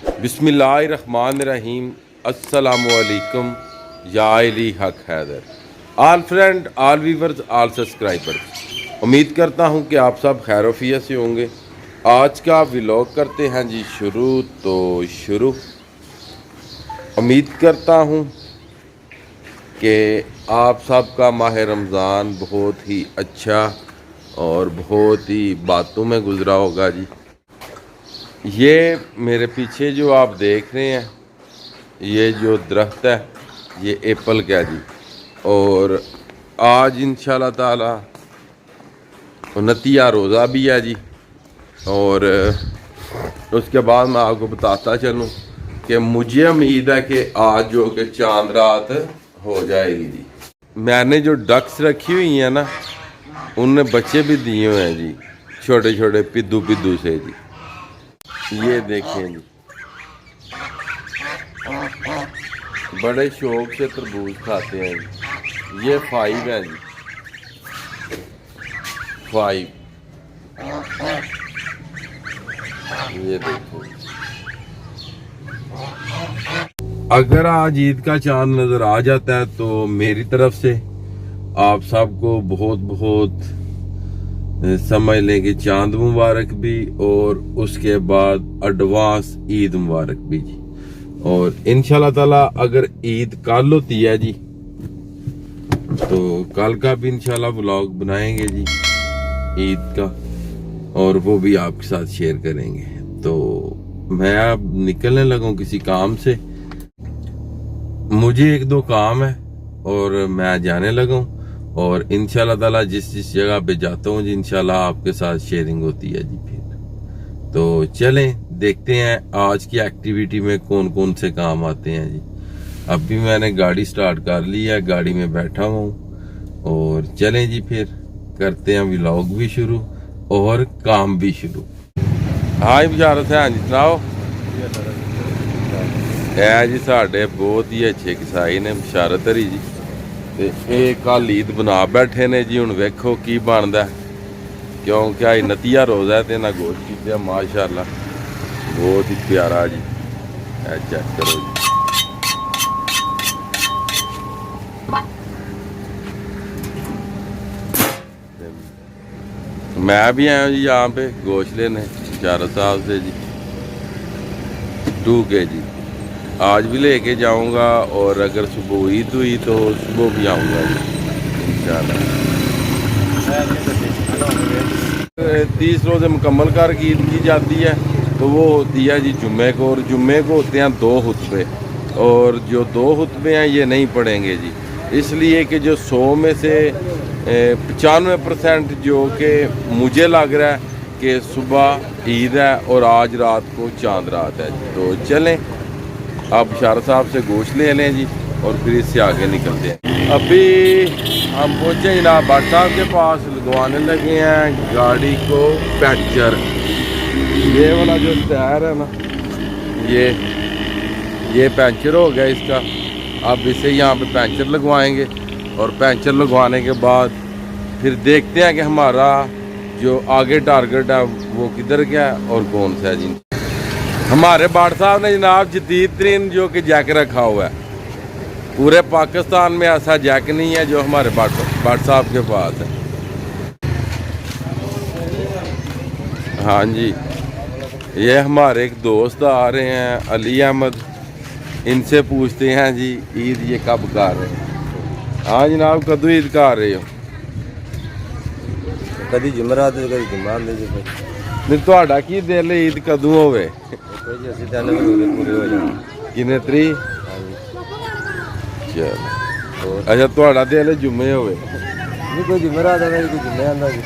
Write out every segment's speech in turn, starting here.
बिस्मिल्लाहिर्रहमानिर्रहीम। अस्सलामुअलैकुम या अली हक हैदर। आल फ्रेंड, आल व्यूवर्स, आल सब्सक्राइबर्स, उम्मीद करता हूँ कि आप सब खैरोफियत से होंगे। आज का व्लॉग करते हैं जी शुरू। उम्मीद करता हूँ कि आप सब का माह रमज़ान बहुत ही अच्छा और बहुत ही बातों में गुजरा होगा जी। ये मेरे पीछे जो आप देख रहे हैं, ये जो दरख्त है ये एप्पल का जी। और आज इंशाल्लाह ताला 29 रोज़ा भी है जी। और उसके बाद मैं आपको बताता चलूँ कि मुझे उम्मीद है कि आज जो कि चांद रात हो जाएगी जी। मैंने जो डक्स रखी हुई हैं ना, उनने बच्चे भी दिए हुए हैं जी, छोटे छोटे पिद्दू से जी। ये देखें जी, बड़े शौक से तरबूज खाते हैं जी। ये 5 है जी, 5। ये देखो, अगर आज ईद का चांद नजर आ जाता है तो मेरी तरफ से आप सबको बहुत बहुत समझ लें कि चांद मुबारक भी, और उसके बाद एडवांस ईद मुबारक भी जी। और इंशाल्लाह ताला अगर ईद कल होती है जी तो कल का भी इंशाल्लाह व्लॉग बनाएंगे जी ईद का, और वो भी आपके साथ शेयर करेंगे। तो मैं अब निकलने लगा हूँ किसी काम से, मुझे 1-2 काम है और मैं जाने लगा हूँ। और इंशाल्लाह ताला जिस जगह पे जाता हूँ जी, इंशाल्लाह आपके साथ शेयरिंग होती है जी। फिर तो चलें देखते हैं आज की एक्टिविटी में कौन कौन से काम आते हैं जी। अभी मैंने गाड़ी स्टार्ट कर ली है, गाड़ी में बैठा हुआ हूँ, और चलें जी फिर करते हैं व्लॉग भी शुरू और काम भी शुरू। हाँ बिशारत है, हाँ जी सुनाओ। है जी साढ़े बहुत ही अच्छे किसाई ने बिशारत हरी जी। ते ये कल ईद बना बैठे ने जी। हुण वेखो की बनदा, क्योंकि अज 29 रोज़ा है तो इन्हें गोश्त कीते माशाअल्लाह बहुत ही प्यारा जी। चेक करो जी, मैं भी आया जी यहाँ पे गोश्त लेने बिशारत साहब से जी। 2 kg आज भी लेके जाऊंगा, और अगर सुबह ईद हुई तो सुबह भी आऊंगा जी इंशाल्लाह। 30 रोज़े मुकम्मल कर ईद की जाती है तो वो होती है जी जुम्मे को, और जुम्मे को होते हैं 2 खुतबे, और जो 2 खुतबे हैं ये नहीं पढ़ेंगे जी, इसलिए कि जो 100 में से 95% जो कि मुझे लग रहा है कि सुबह ईद है और आज रात को चांद रात है जी। तो चलें आप बिशारत साहब से गोश्त ले लें जी, और फिर इससे आगे निकलते हैं। अभी हम पहुँचे जनाब भट्ट साहब के पास, लगवाने लगे हैं गाड़ी को पंचर। ये वाला जो टायर है ना, ये पंचर हो गया इसका। अब इसे यहाँ पे पंचर लगवाएंगे, और पंचर लगवाने के बाद फिर देखते हैं कि हमारा जो आगे टारगेट है वो किधर गया और कौन सा है जी। हमारे भट्ट साहब ने जनाब जदीद तरीन जो कि जैक रखा हुआ है। पूरे पाकिस्तान में ऐसा जैक नहीं है जो हमारे भट्ट साहब के पास है। हाँ जी, ये हमारे एक दोस्त आ रहे हैं अली अहमद, इनसे पूछते हैं जी ईद ये कब कर रहे हैं। हाँ जनाब, कदू ईद कर रहे हो? कभी जुमरात कभी जुम्मान दे जी। नहीं ਤੁਹਾਡਾ ਕੀ ਦਿਲ ईद कदू होवे? कोई जी ਅਸੀਂ ਤਾਂ पूरे हो जाए। किने तरी? चलो अच्छा, ਤੁਹਾਡਾ दिल जुम्मे होवे? नहीं कोई जुमरात है कोई जुम्मे आंदा जी।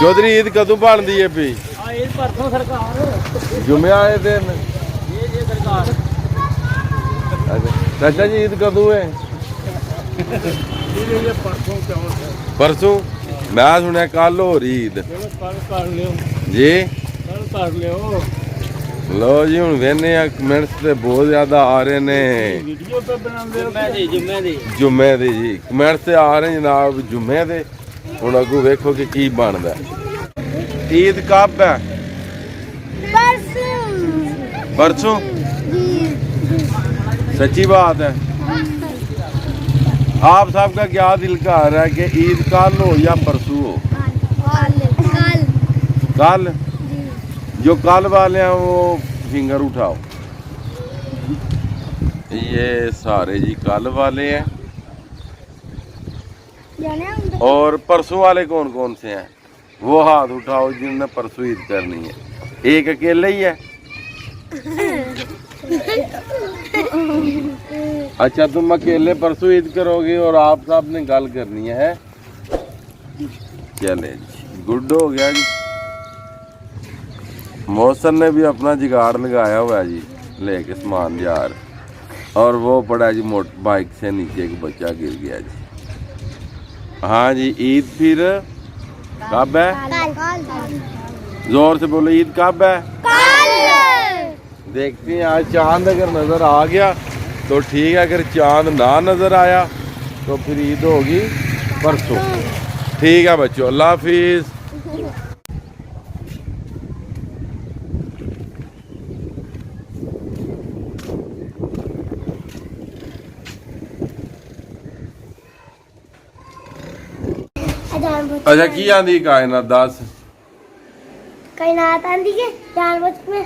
चौधरी ईद कदू बनती है भी? ईद परसों सरकार जुम्मे आए दिन। ये सरकार। अच्छा चाचा जी ईद कदू है? ये परसों क्यों? परसों? मैं सुनिया कल हो रही ईद कल कर लियो जी। कल कर लियो। लो जी हूँ वेने कमेंट्स तो बहुत ज्यादा आ रहे ने वीडियो पे बनांदे हो जुम्मे दी जी। कमेंट्स से आ रहे जनाब जुम्मे दे। हुण अगू वेखो कि की बनदा। ईद कब है? परसों। सच्ची बात है। आप सबका क्या दिल का आ रहा है कि ईद कल हो या परसों हो? कल। जो कल वाले हैं वो फिंगर उठाओ। ये सारे जी कल वाले हैं। और परसों वाले कौन कौन से हैं? वो हाथ उठाओ जिन्होंने परसों ईद करनी है। एक अकेले ही है? अच्छा, तुम अकेले परसों ईद करोगे और आप साहब ने गल करनी है। चले जी, गुड हो गया जी। मौसम ने भी अपना जुगाड़ लगाया हुआ है जी, लेके सामान जा रहा। और वो पड़ा जी मोटर बाइक से नीचे एक बच्चा गिर गया जी। हाँ जी, ईद फिर कब है? जोर से बोलो, ईद कब है? देखते हैं, आज चांद अगर नजर आ गया तो ठीक है, अगर चांद ना नजर आया तो फिर ईद होगी परसों। ठीक है बच्चों, अल्लाह हाफिज। अच्छा, की आंदी कायनात दस? कायनात आंदी के जानबूझ में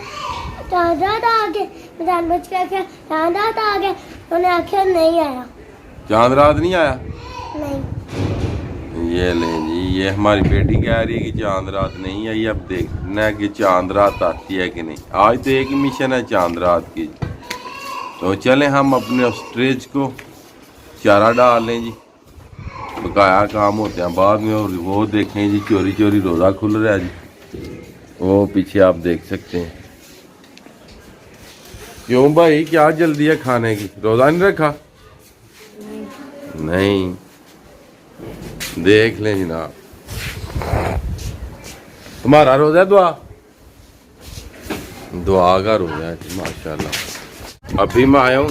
चांद रात आ गए। मैं जानबूझ के आख्या चांद रात आ गया, उन्हें आख्या नहीं आया। चांद रात नहीं आया? नहीं। ये ले जी, ये हमारी बेटी कह रही है कि चांद रात नहीं आई। अब देखना है कि चांद रात आती है कि नहीं। आज तो एक ही मिशन है चांद रात की। तो चलें हम अपने ऑस्ट्रिच को चारा डाल लें जी। बकाया काम होते हैं बाद में। और वो देखें जी, चोरी चोरी रोज़ा खुल रहा है जी, वो पीछे आप देख सकते हैं। क्यों भाई, क्या जल्दी है खाने की? रोज़ा नहीं रखा? नहीं, देख लें जनाब, तुम्हारा रोज़ा दुआ का रोज़ा है जी, माशाल्लाह। अभी मैं आया हूँ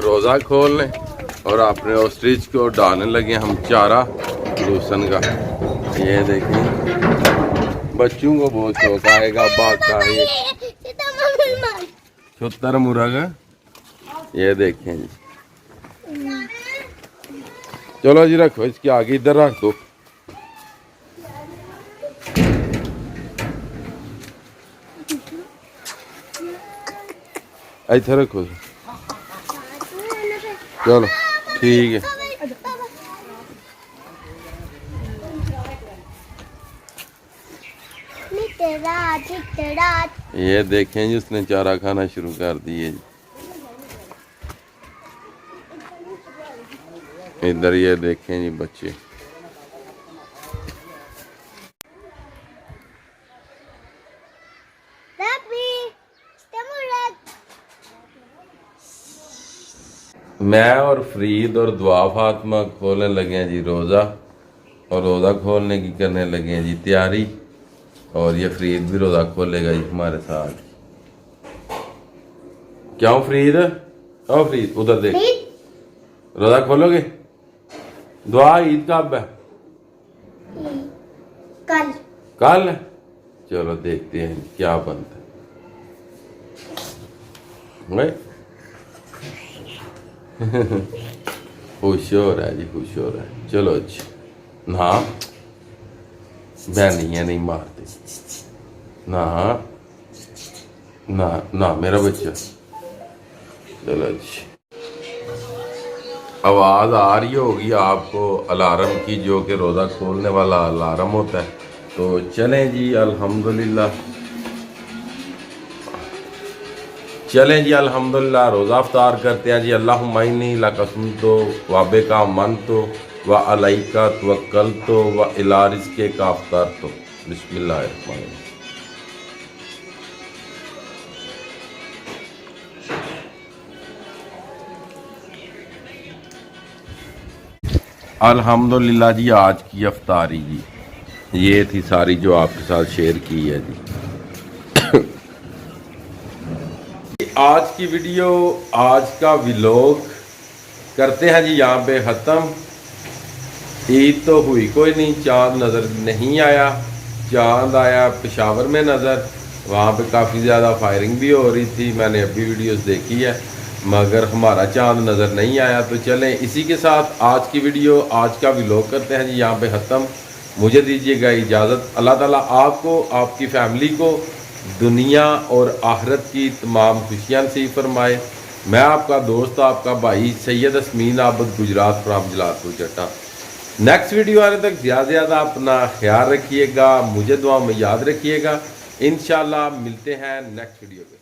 रोज़ा खोलने और अपने ऑस्ट्रिच को डालने लगे हम चारा लूसन का। ये देखिए, बच्चों को बहुत शौक आएगा बात का है। छुत्तर मुर्गा, ये देखें जी। चलो जी, रखो इसके आगे, इधर रख दो। इधर रखो। चलो ठीक है। ये देखें जी, उसने चारा खाना शुरू कर दिए जी। इधर ये देखें जी बच्चे। मैं और फरीद और दुआ फातिमा खोलने लगे हैं जी रोज़ा। और रोज़ा खोलने की करने लगे हैं जी तैयारी। और ये फरीद भी रोज़ा खोलेगा जी हमारे साथ। क्यों फरीद? ओ फरीद, उधर देख, रोज़ा खोलोगे? दुआ, ईद कब है? कल। कल? चलो देखते हैं क्या बनता है। खुश हो रहा है जी, खुश हो रहा है। चलो अच्छा, ना बहनियाँ नहीं मारते ना, ना ना मेरा बच्चा। चलो अच्छा, आवाज़ आ रही होगी आपको अलार्म की, जो कि रोज़ा खोलने वाला अलार्म होता है। तो चलें जी, अल्हम्दुलिल्लाह, चलें जी अल्हम्दुलिल्लाह, रोज़ा अफ्तार करते हैं जी। अल्लाहुम्मा इन्नी लकसम तो वाबे का मन तो व अलैका तवक्कल तो व इला रिज़्क़े का अफ्तार तो। बिस्मिल्लाहिर्रहमानिर्रहीम। अल्हम्दुलिल्लाह जी, आज की अफ्तारी जी ये थी सारी जो आपके साथ शेयर की है जी। आज की वीडियो, आज का व्लॉग करते हैं जी यहाँ पे ख़त्म। ईद तो हुई कोई नहीं, चांद नज़र नहीं आया। चांद आया पेशावर में नज़र, वहाँ पे काफ़ी ज़्यादा फायरिंग भी हो रही थी, मैंने अभी वीडियोस देखी है। मगर हमारा चांद नज़र नहीं आया। तो चलें इसी के साथ आज की वीडियो, आज का व्लॉग करते हैं जी यहाँ पे ख़त्म। मुझे दीजिएगा इजाज़त। अल्लाह ताला आपको, आपकी फ़ैमिली को दुनिया और आखिरत की तमाम खुशियाँ नसीब फरमाए। मैं आपका दोस्त, आपका भाई सैयद असमीन आबद, गुजरात फ्राम जलालपुर जट्टा। नेक्स्ट वीडियो आने तक ज़्यादा से ज़्यादा अपना ख्याल रखिएगा, मुझे दुआ में याद रखिएगा। इंशाल्लाह मिलते हैं नेक्स्ट वीडियो पे।